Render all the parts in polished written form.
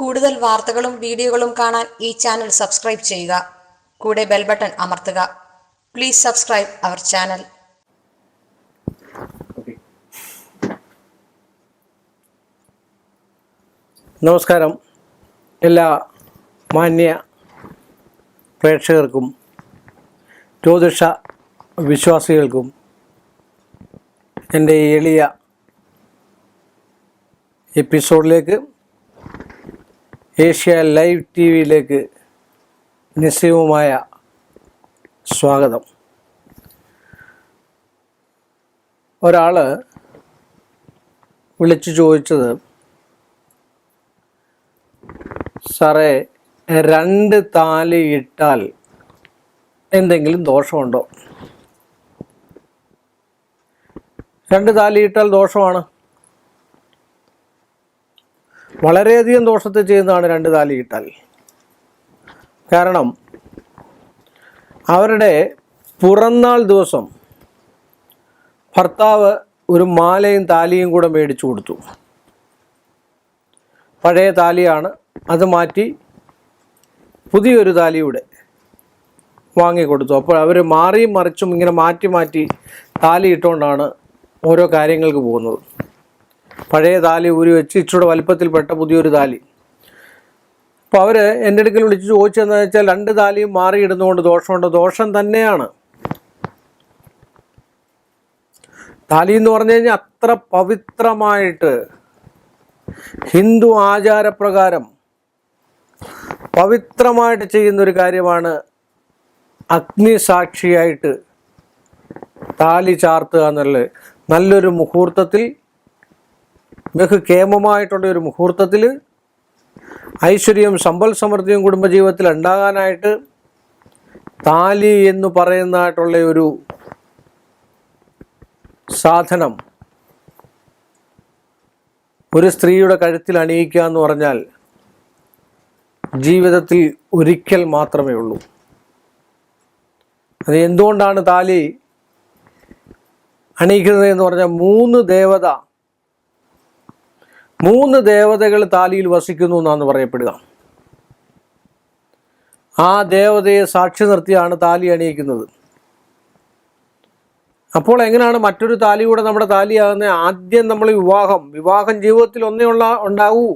കൂടുതൽ വാർത്തകളും വീഡിയോകളും കാണാൻ ഈ ചാനൽ സബ്സ്ക്രൈബ് ചെയ്യുക. കൂടെ ബെൽ ബട്ടൺ അമർത്തുക. Please subscribe our channel. നമസ്കാരം. എല്ലാ മാന്യ പ്രേക്ഷകർക്കും ജ്യോതിഷ വിശ്വാസികൾക്കും എൻ്റെ എളിയ എപ്പിസോഡിലേക്ക്, ഏഷ്യ ലൈവ് ടി വിയിലേക്ക് നിസ്സീമമായ സ്വാഗതം. ഒരാൾ വിളിച്ചു ചോദിച്ചത്, സാറേ, 2 താലി ഇട്ടാൽ എന്തെങ്കിലും ദോഷമുണ്ടോ? 2 താലി ഇട്ടാൽ ദോഷമാണ്. വളരെയധികം ദോഷത്തെ ചെയ്യുന്നതാണ് 2 താലി ഇട്ടാൽ. കാരണം അവരുടെ പിറന്നാൾ ദിവസം ഭർത്താവ് ഒരു മാലയും താലിയും കൂടെ മേടിച്ചു കൊടുത്തു. പഴയ താലിയാണ്, അത് മാറ്റി പുതിയൊരു താലിയുടെ വാങ്ങിക്കൊടുത്തു. അപ്പോൾ അവർ മാറിയും മറിച്ചും ഇങ്ങനെ മാറ്റി മാറ്റി താലി ഇട്ടുകൊണ്ടാണ് ഓരോ കാര്യങ്ങൾക്ക് പോകുന്നത്. പഴയ താലി ഊരി വെച്ച് ഇച്ചിരി വലുപ്പത്തിൽപ്പെട്ട പുതിയൊരു താലി. അപ്പോൾ അവർ എൻ്റെ അടുക്കൽ വിളിച്ച് ചോദിച്ചതെന്ന് വെച്ചാൽ, 2 താലിയും മാറിയിടുന്നതുകൊണ്ട് ദോഷമുണ്ട്. ദോഷം തന്നെയാണ്. താലി എന്ന് പറഞ്ഞു കഴിഞ്ഞാൽ അത്ര പവിത്രമായിട്ട് ഹിന്ദു ആചാരപ്രകാരം പവിത്രമായിട്ട് ചെയ്യുന്നൊരു കാര്യമാണ് അഗ്നിസാക്ഷിയായിട്ട് താലി ചാർത്തുക എന്നുള്ളത്. നല്ലൊരു മുഹൂർത്തത്തിൽ, ബഹുക്ഷേമമായിട്ടുള്ള ഒരു മുഹൂർത്തത്തിൽ ഐശ്വര്യവും സമ്പൽ സമൃദ്ധിയും കുടുംബജീവിതത്തിൽ ഉണ്ടാകാനായിട്ട് താലി എന്ന് പറയുന്നതായിട്ടുള്ള ഒരു സാധനം ഒരു സ്ത്രീയുടെ കഴുത്തിൽ അണിയിക്കുക എന്ന് പറഞ്ഞാൽ ജീവിതത്തിൽ ഒരിക്കൽ മാത്രമേ ഉള്ളൂ. അത് എന്തുകൊണ്ടാണ് താലി അണിയിക്കുന്നത് എന്ന് പറഞ്ഞാൽ, 3 ദേവതകൾ താലിയിൽ വസിക്കുന്നു എന്നാണ് പറയപ്പെടുക. ആ ദേവതയെ സാക്ഷി നിർത്തിയാണ് താലി അണിയിക്കുന്നത്. അപ്പോൾ എങ്ങനെയാണ് മറ്റൊരു താലി കൂടെ നമ്മുടെ താലിയാകുന്നത്? ആദ്യം നമ്മൾ വിവാഹം ജീവിതത്തിൽ ഒന്നേ ഉണ്ടാകാവൂ.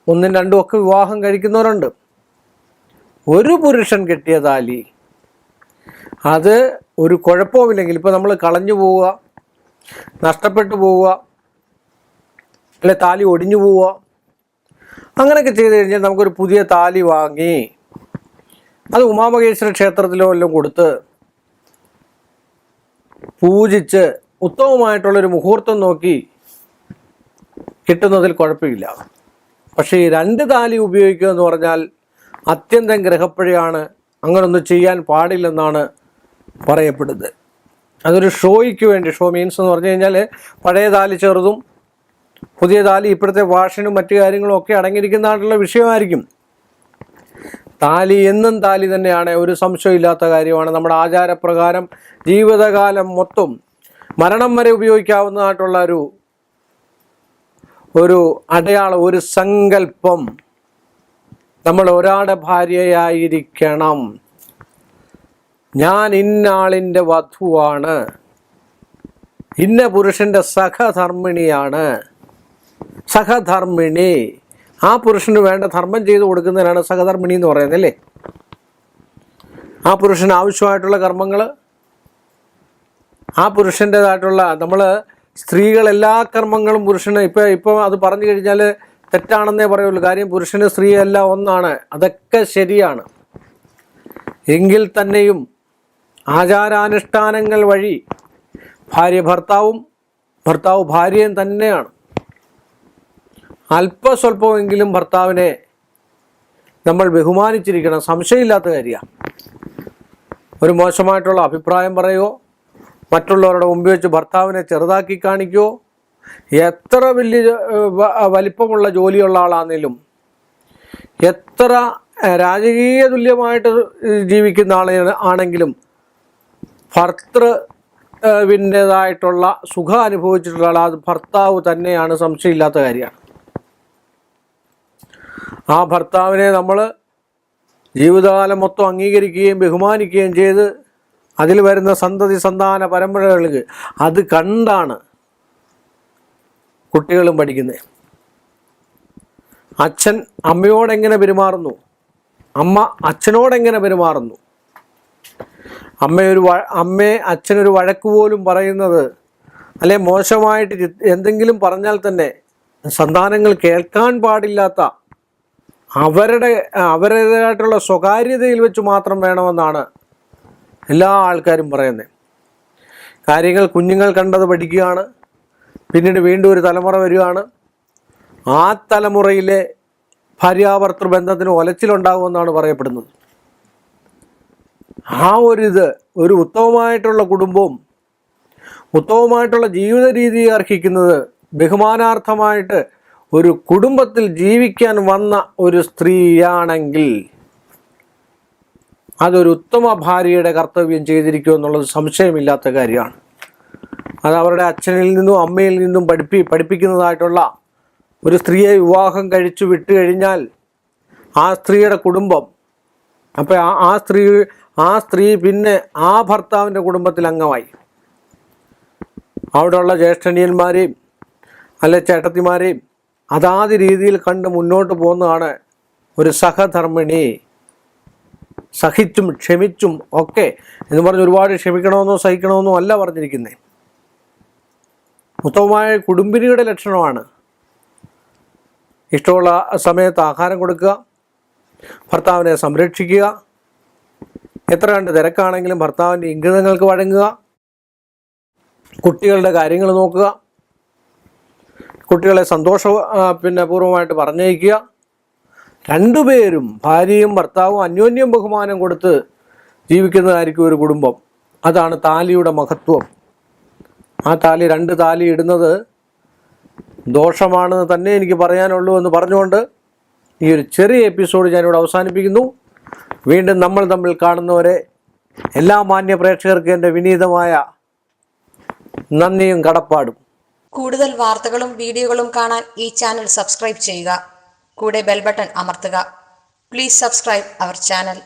1ഉം 2ഉം ഒക്കെ വിവാഹം കഴിക്കുന്നവരുണ്ട്. ഒരു പുരുഷൻ കെട്ടിയ താലി അത് ഒരു കുഴപ്പവുമില്ലെങ്കിൽ, ഇപ്പോൾ നമ്മൾ കളഞ്ഞു പോവുക, നഷ്ടപ്പെട്ടു പോവുക, അല്ലെ താലി ഒടിഞ്ഞു പോവുക, അങ്ങനെയൊക്കെ ചെയ്ത് കഴിഞ്ഞാൽ നമുക്കൊരു പുതിയ താലി വാങ്ങി അത് ഉമാമഹേശ്വര ക്ഷേത്രത്തിലോ എല്ലാം കൊടുത്ത് പൂജിച്ച് ഉത്തമമായിട്ടുള്ളൊരു മുഹൂർത്തം നോക്കി കിട്ടുന്നതിൽ കുഴപ്പമില്ല. പക്ഷേ ഈ 2 താലി ഉപയോഗിക്കുക എന്ന് പറഞ്ഞാൽ അത്യന്തം ഗ്രഹപ്പിഴയാണ്. അങ്ങനൊന്നും ചെയ്യാൻ പാടില്ലെന്നാണ് പറയപ്പെടുന്നത്. അതൊരു ഷോയ്ക്ക് വേണ്ടി, ഷോ മീൻസ് എന്ന് പറഞ്ഞു കഴിഞ്ഞാൽ പഴയ താലി ചെറുതും പുതിയ താലി ഇപ്പോഴത്തെ വാഷനും മറ്റു കാര്യങ്ങളും ഒക്കെ അടങ്ങിയിരിക്കുന്നതായിട്ടുള്ള വിഷയമായിരിക്കും. താലി എന്നും താലി തന്നെയാണ്, ഒരു സംശയമില്ലാത്ത കാര്യമാണ്. നമ്മുടെ ആചാരപ്രകാരം ജീവിതകാലം മൊത്തം മരണം വരെ ഉപയോഗിക്കാവുന്നതായിട്ടുള്ള ഒരു അടയാളം, ഒരു സങ്കല്പം. നമ്മൾ ഒരാളുടെ ഭാര്യയായിരിക്കണം. ഞാൻ ഇന്നാളിൻ്റെ വധുവാണ്, ഇന്ന പുരുഷൻ്റെ സഹധർമ്മിണിയാണ്. സഹധർമ്മിണി, ആ പുരുഷന് വേണ്ട ധർമ്മം ചെയ്തു കൊടുക്കുന്നതിനാണ് സഹധർമ്മിണി എന്ന് പറയുന്നത്, അല്ലേ? ആ പുരുഷന് ആവശ്യമായിട്ടുള്ള കർമ്മങ്ങൾ, ആ പുരുഷൻ്റെതായിട്ടുള്ള, നമ്മൾ സ്ത്രീകൾ എല്ലാ കർമ്മങ്ങളും പുരുഷന് ഇപ്പോൾ അത് പറഞ്ഞു കഴിഞ്ഞാൽ തെറ്റാണെന്നേ പറയുള്ളൂ. കാര്യം പുരുഷന് സ്ത്രീ എല്ലാം ഒന്നാണ്, അതൊക്കെ ശരിയാണ്. എങ്കിൽ തന്നെയും ആചാരാനുഷ്ഠാനങ്ങൾ വഴി ഭാര്യ ഭർത്താവും ഭർത്താവ് ഭാര്യയും തന്നെയാണ്. അല്പസ്വല്പമെങ്കിലും ഭർത്താവിനെ നമ്മൾ ബഹുമാനിച്ചിരിക്കണം, സംശയമില്ലാത്ത കാര്യമാണ്. ഒരു മോശമായിട്ടുള്ള അഭിപ്രായം പറയുകയോ, മറ്റുള്ളവരുടെ മുമ്പിൽ വെച്ച് ഭർത്താവിനെ ചെറുതാക്കി കാണിക്കുകയോ, എത്ര വലിയ വലിപ്പമുള്ള ജോലിയുള്ള ആളാണെങ്കിലും, എത്ര രാജകീയ തുല്യമായിട്ട് ജീവിക്കുന്ന ആണെങ്കിലും ഭർത്തൃ ഭർത്താവിൻ്റെതായിട്ടുള്ള സുഖം അനുഭവിച്ചിട്ടുള്ള ആൾ അത് ഭർത്താവ് തന്നെയാണ്, സംശയമില്ലാത്ത കാര്യമാണ്. ആ ഭർത്താവിനെ നമ്മൾ ജീവിതകാലം മൊത്തം അംഗീകരിക്കുകയും ബഹുമാനിക്കുകയും ചെയ്ത് അതിൽ വരുന്ന സന്തതി സന്താന പരമ്പരകൾക്ക് അത് കണ്ടാണ് കുട്ടികളും പഠിക്കുന്നത്. അച്ഛൻ അമ്മയോടെങ്ങനെ പെരുമാറുന്നു, അമ്മ അച്ഛനോടെങ്ങനെ പെരുമാറുന്നു, അമ്മയെ അച്ഛനൊരു വഴക്ക് പോലും പറയുന്നത് അല്ലെ മോശമായിട്ട് എന്തെങ്കിലും പറഞ്ഞാൽ തന്നെ സന്താനങ്ങൾ കേൾക്കാൻ പാടില്ലാത്ത അവരുടേതായിട്ടുള്ള സ്വകാര്യതയിൽ വെച്ച് മാത്രം വേണമെന്നാണ് എല്ലാ ആൾക്കാരും പറയുന്നത്. കാര്യങ്ങൾ കുഞ്ഞുങ്ങൾ കണ്ടത് പഠിക്കുകയാണ്, പിന്നീട് വീണ്ടും ഒരു തലമുറ വരികയാണ്. ആ തലമുറയിലെ ഭാര്യാഭർത്തൃ ബന്ധത്തിന് ഒലച്ചിലുണ്ടാകുമെന്നാണ് പറയപ്പെടുന്നത്. ആ ഒരു ഉത്തമമായിട്ടുള്ള കുടുംബവും ഉത്തമമായിട്ടുള്ള ജീവിത രീതി അർഹിക്കുന്നത് ബഹുമാനാർത്ഥമായിട്ട് ഒരു കുടുംബത്തിൽ ജീവിക്കാൻ വന്ന ഒരു സ്ത്രീയാണെങ്കിൽ അതൊരു ഉത്തമ ഭാര്യയുടെ കർത്തവ്യം ചെയ്തിരിക്കും എന്നുള്ളത് സംശയമില്ലാത്ത കാര്യമാണ്. അത് അവരുടെ അച്ഛനിൽ നിന്നും അമ്മയിൽ നിന്നും പഠിപ്പിക്കുന്നതായിട്ടുള്ള ഒരു സ്ത്രീയെ വിവാഹം കഴിച്ചു വിട്ടു കഴിഞ്ഞാൽ ആ സ്ത്രീയുടെ കുടുംബം, അപ്പോൾ ആ സ്ത്രീ പിന്നെ ആ ഭർത്താവിൻ്റെ കുടുംബത്തിൽ അംഗമായി. അവിടെയുള്ള ജ്യേഷ്ഠനിയന്മാരെയും അല്ലെ ചേട്ടത്തിമാരെയും അതാത് രീതിയിൽ കണ്ട് മുന്നോട്ട് പോകുന്നതാണ് ഒരു സഹധർമ്മിണി. സഹിച്ചും ക്ഷമിച്ചും ഒക്കെ എന്ന് പറഞ്ഞ് ഒരുപാട് ക്ഷമിക്കണമെന്നോ സഹിക്കണമെന്നോ അല്ല പറഞ്ഞിരിക്കുന്നത്. ഉത്തമമായ കുടുംബിനിയുടെ ലക്ഷണമാണ് ഇഷ്ടമുള്ള സമയത്ത് ആഹാരം കൊടുക്കുക, ഭർത്താവിനെ സംരക്ഷിക്കുക, എത്ര കണ്ട് തിരക്കാണെങ്കിലും ഭർത്താവിൻ്റെ ഇംഗിതങ്ങൾക്ക് വഴങ്ങുക, കുട്ടികളുടെ കാര്യങ്ങൾ നോക്കുക, കുട്ടികളെ പൂർവ്വമായിട്ട് പറഞ്ഞയക്കുക. രണ്ടുപേരും ഭാര്യയും ഭർത്താവും അന്യോന്യം ബഹുമാനം കൊടുത്ത് ജീവിക്കുന്നതായിരിക്കും ഒരു കുടുംബം. അതാണ് താലിയുടെ മഹത്വം. ആ താലി, 2 താലി ഇടുന്നത് ദോഷമാണെന്ന് തന്നെ എനിക്ക് പറയാനുള്ളൂ എന്ന് പറഞ്ഞുകൊണ്ട് ഈ ഒരു ചെറിയ എപ്പിസോഡ് ഞാനിവിടെ അവസാനിപ്പിക്കുന്നു. വീണ്ടും നമ്മൾ തമ്മിൽ കാണുന്നവരെ എല്ലാ മാന്യ പ്രേക്ഷകർക്കും എൻ്റെ വിനീതമായ നന്ദിയും കടപ്പാടും. കൂടുതൽ വാർത്തകളും വീഡിയോകളും കാണാൻ ഈ ചാനൽ സബ്സ്ക്രൈബ് ചെയ്യുക. കൂടെ ബെൽ ബട്ടൺ അമർത്തുക. Please subscribe our channel.